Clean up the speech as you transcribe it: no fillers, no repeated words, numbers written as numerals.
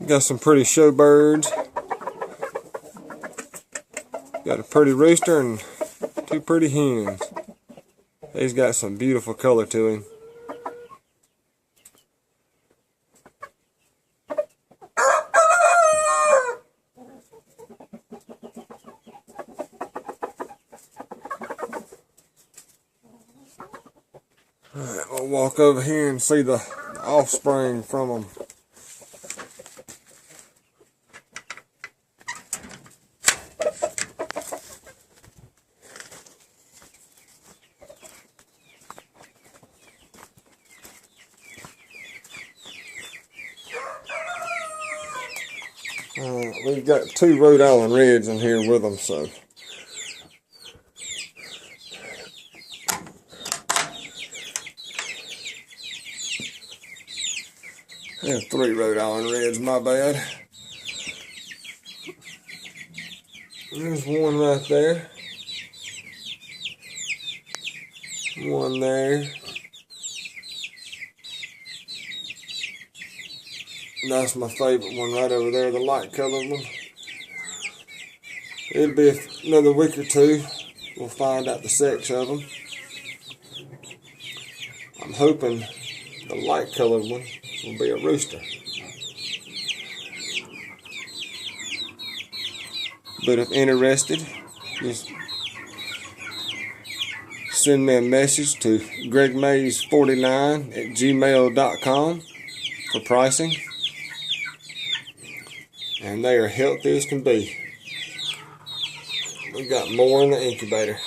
Got some pretty show birds. Got a pretty rooster and two pretty hens. He's got some beautiful color to him. Alright, we'll walk over here and see the offspring from them. We've got 2 Rhode Island Reds in here with them, so yeah, 3 Rhode Island Reds, my bad. There's one right there. One there. That's my favorite one right over there, the light colored one. It'll be another week or 2. We'll find out the sex of them. I'm hoping the light colored one will be a rooster. But if interested, just send me a message to gregmays49@gmail.com for pricing. And they are healthy as can be. We got more in the incubator.